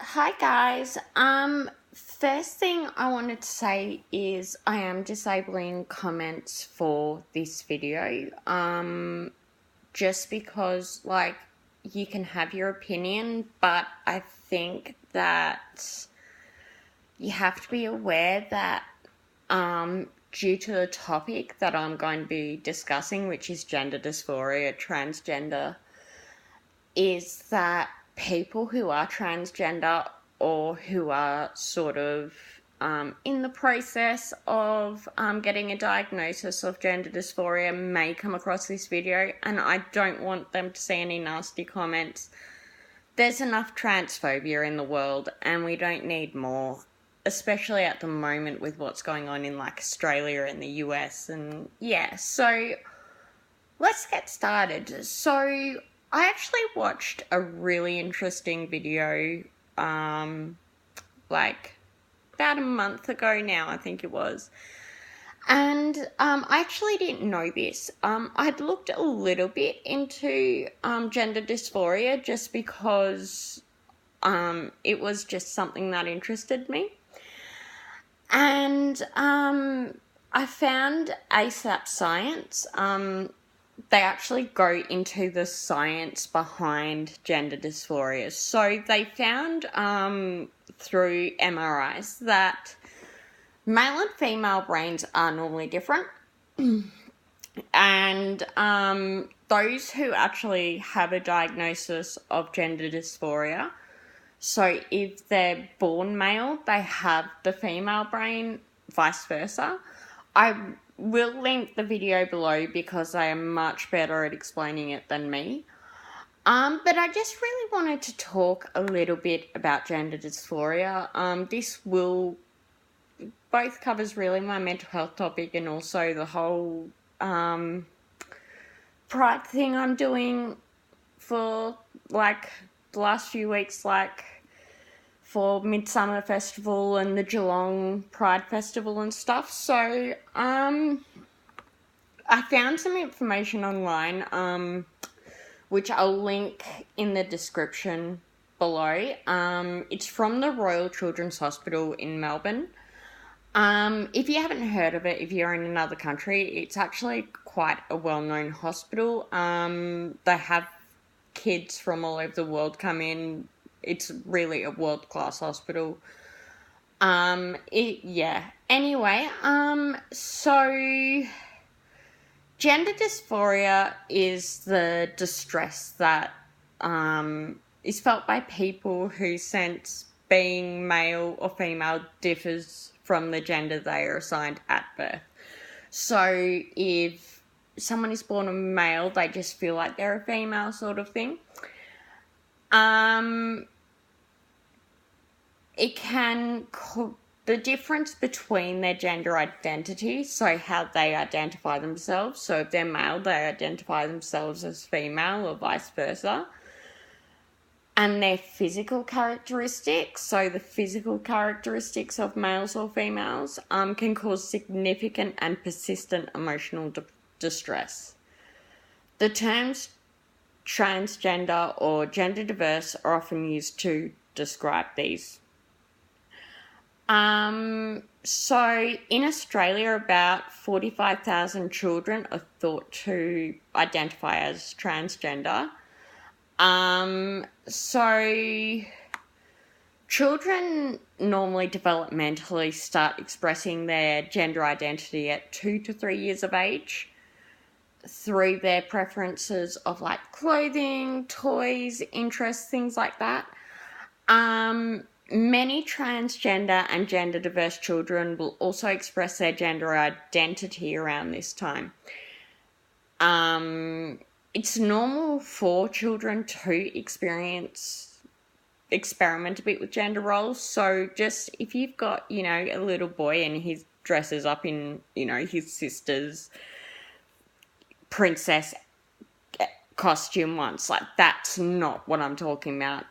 Hi guys. First thing I wanted to say is I am disabling comments for this video. Just because you can have your opinion, but I think that you have to be aware that due to the topic that I'm going to be discussing, which is gender dysphoria, transgender, is that people who are transgender or who are sort of in the process of getting a diagnosis of gender dysphoria may come across this video, and I don't want them to see any nasty comments. There's enough transphobia in the world and we don't need more, especially at the moment with what's going on in Australia and the US. And yeah, so let's get started. So I actually watched a really interesting video about a month ago now, I think it was. And I actually didn't know this. I'd looked a little bit into gender dysphoria just because it was just something that interested me. And I found ASAP Science. They actually go into the science behind gender dysphoria. So they found through MRIs that male and female brains are normally different. And those who actually have a diagnosis of gender dysphoria, so if they're born male, they have the female brain, vice versa. I will link the video below because I am much better at explaining it than me. But I just really wanted to talk a little bit about gender dysphoria. This will both covers really my mental health topic and also the whole pride thing I'm doing for the last few weeks, for Midsummer Festival and the Geelong Pride Festival and stuff. So I found some information online, which I'll link in the description below. It's from the Royal Children's Hospital in Melbourne. If you haven't heard of it, if you're in another country, it's actually quite a well-known hospital. They have kids from all over the world come in. It's really a world-class hospital. Anyway, so gender dysphoria is the distress that is felt by people whose sense being male or female differs from the gender they are assigned at birth. So if someone is born a male, they just feel like they're a female sort of thing. It can the difference between their gender identity, so how they identify themselves. So if they're male, they identify themselves as female or vice versa. And their physical characteristics, so the physical characteristics of males or females, can cause significant and persistent emotional distress. The terms transgender or gender diverse are often used to describe these. So in Australia, about 45,000 children are thought to identify as transgender. So children normally developmentally start expressing their gender identity at 2 to 3 years of age through their preferences of clothing, toys, interests, things like that. Many transgender and gender diverse children will also express their gender identity around this time. It's normal for children to experiment a bit with gender roles. So just if you've got, a little boy and he dresses up in, his sister's princess costume once, that's not what I'm talking about.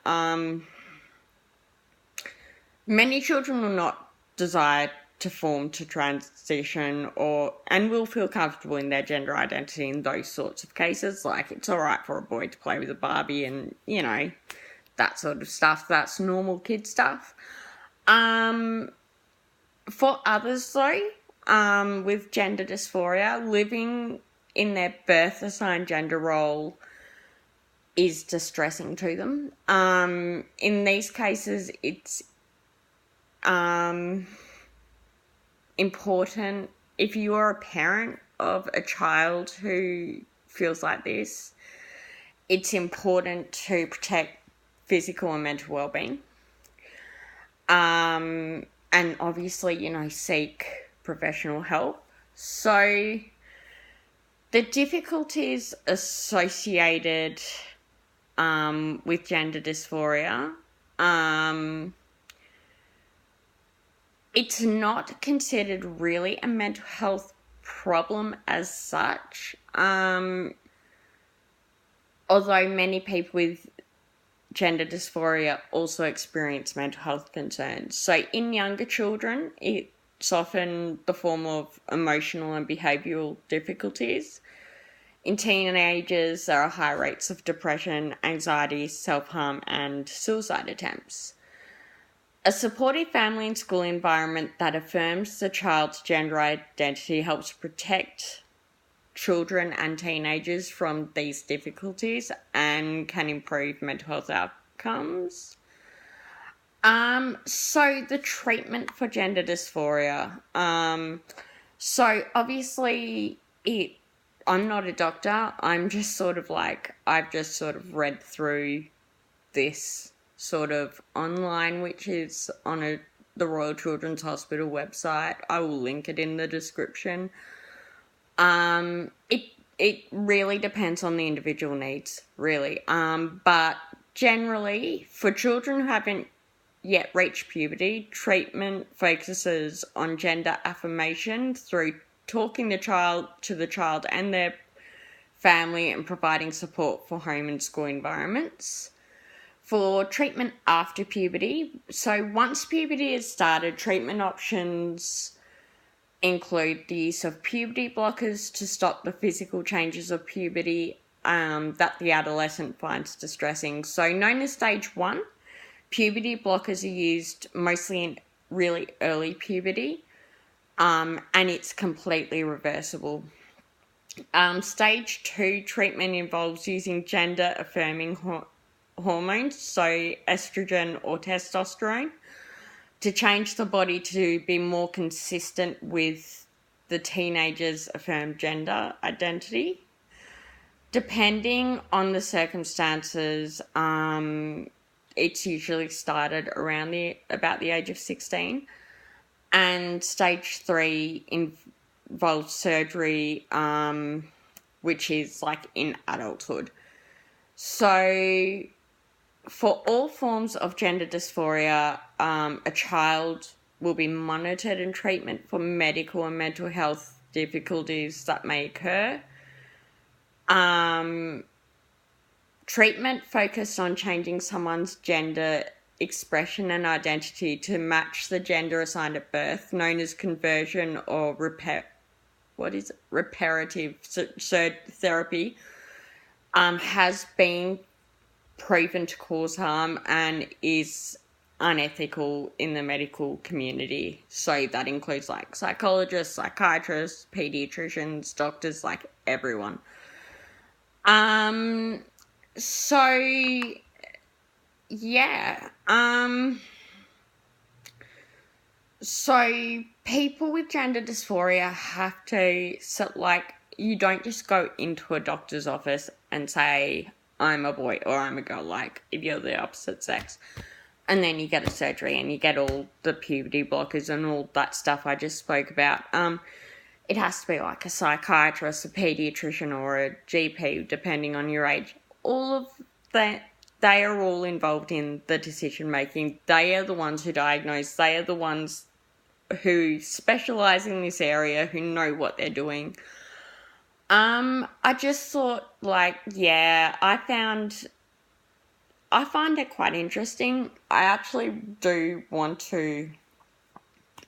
Many children will not desire to form to transition and will feel comfortable in their gender identity in those sorts of cases. It's all right for a boy to play with a Barbie and, that sort of stuff. That's normal kid stuff. For others, though, with gender dysphoria, living in their birth assigned gender role is distressing to them. In these cases, it's important, if you are a parent of a child who feels like this, it's important to protect physical and mental well-being. And obviously, seek professional help. So the difficulties associated with gender dysphoria, it's not considered really a mental health problem as such, although many people with gender dysphoria also experience mental health concerns. So in younger children, it's often the form of emotional and behavioural difficulties. In teenagers, there are high rates of depression, anxiety, self-harm, and suicide attempts. A supportive family and school environment that affirms the child's gender identity helps protect children and teenagers from these difficulties and can improve mental health outcomes. So the treatment for gender dysphoria. So obviously I'm not a doctor. I'm just sort of I've just sort of read through this sort of online, which is on the Royal Children's Hospital website. I will link it in the description. It really depends on the individual needs, really. But generally, for children who haven't yet reached puberty, treatment focuses on gender affirmation through talking to the child and their family and providing support for home and school environments. For treatment after puberty, so once puberty has started, treatment options include the use of puberty blockers to stop the physical changes of puberty that the adolescent finds distressing. So known as stage 1, puberty blockers are used mostly in really early puberty, and it's completely reversible. Stage 2 treatment involves using gender-affirming hormones, so estrogen or testosterone, to change the body to be more consistent with the teenager's affirmed gender identity. Depending on the circumstances, it's usually started around about the age of 16. And stage 3 involves surgery, which is in adulthood. So for all forms of gender dysphoria, a child will be monitored in treatment for medical and mental health difficulties that may occur. Treatment focused on changing someone's gender expression and identity to match the gender assigned at birth, known as conversion or reparative therapy, has been proven to cause harm and is unethical in the medical community. So that includes psychologists, psychiatrists, pediatricians, doctors, everyone. So yeah. So people with gender dysphoria have to, you don't just go into a doctor's office and say, I'm a boy or I'm a girl, if you're the opposite sex. And then you get a surgery and you get all the puberty blockers and all that stuff I just spoke about. It has to be a psychiatrist, a pediatrician, or a GP, depending on your age. All of that, they are all involved in the decision making. They are the ones who diagnose. They are the ones who specialise in this area, who know what they're doing. I just thought, I find it quite interesting. I actually do want to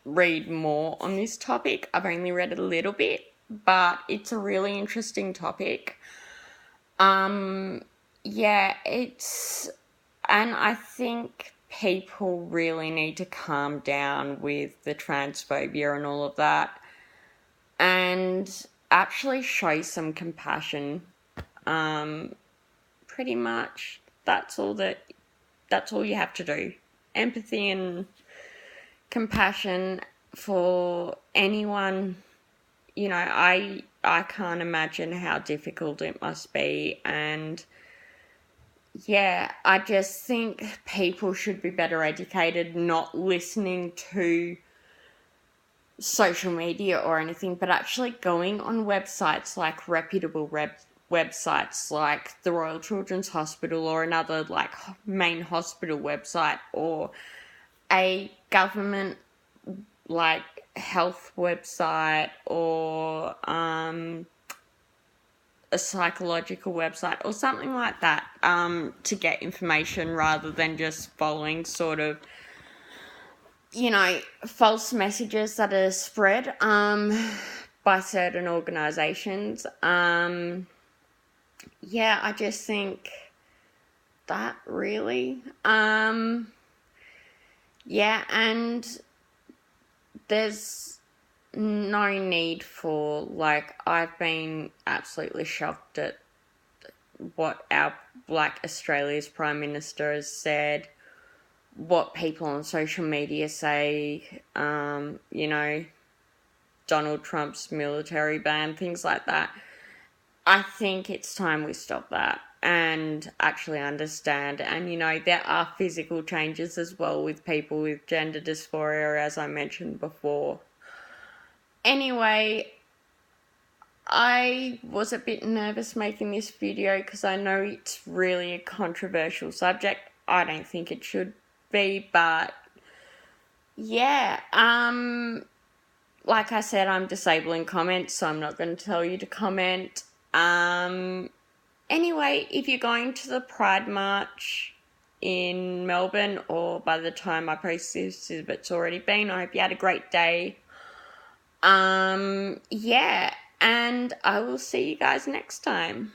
read more on this topic. I've only read a little bit, but it's a really interesting topic. It's and I think people really need to calm down with the transphobia and all of that, and actually show some compassion. Pretty much, that's all you have to do. Empathy and compassion for anyone. I can't imagine how difficult it must be, and yeah, I just think people should be better educated, not listening to social media or anything, but actually going on websites like reputable websites like the Royal Children's Hospital or another like main hospital website, or a government like health website, or a psychological website or something like that, to get information, rather than just following sort of false messages that are spread by certain organizations. Yeah, I just think that really. Yeah, and there's no need for, like, I've been absolutely shocked at what Australia's Prime Minister has said, what people on social media say, Donald Trump's military ban, things like that. I think it's time we stop that and actually understand. And, there are physical changes as well with people with gender dysphoria, as I mentioned before. Anyway, I was a bit nervous making this video because I know it's really a controversial subject. I don't think it should be, but yeah, like I said, I'm disabling comments, so I'm not going to tell you to comment. Anyway, if you're going to the Pride March in Melbourne, or by the time I post this, if it's already been, I hope you had a great day. Yeah, and I will see you guys next time.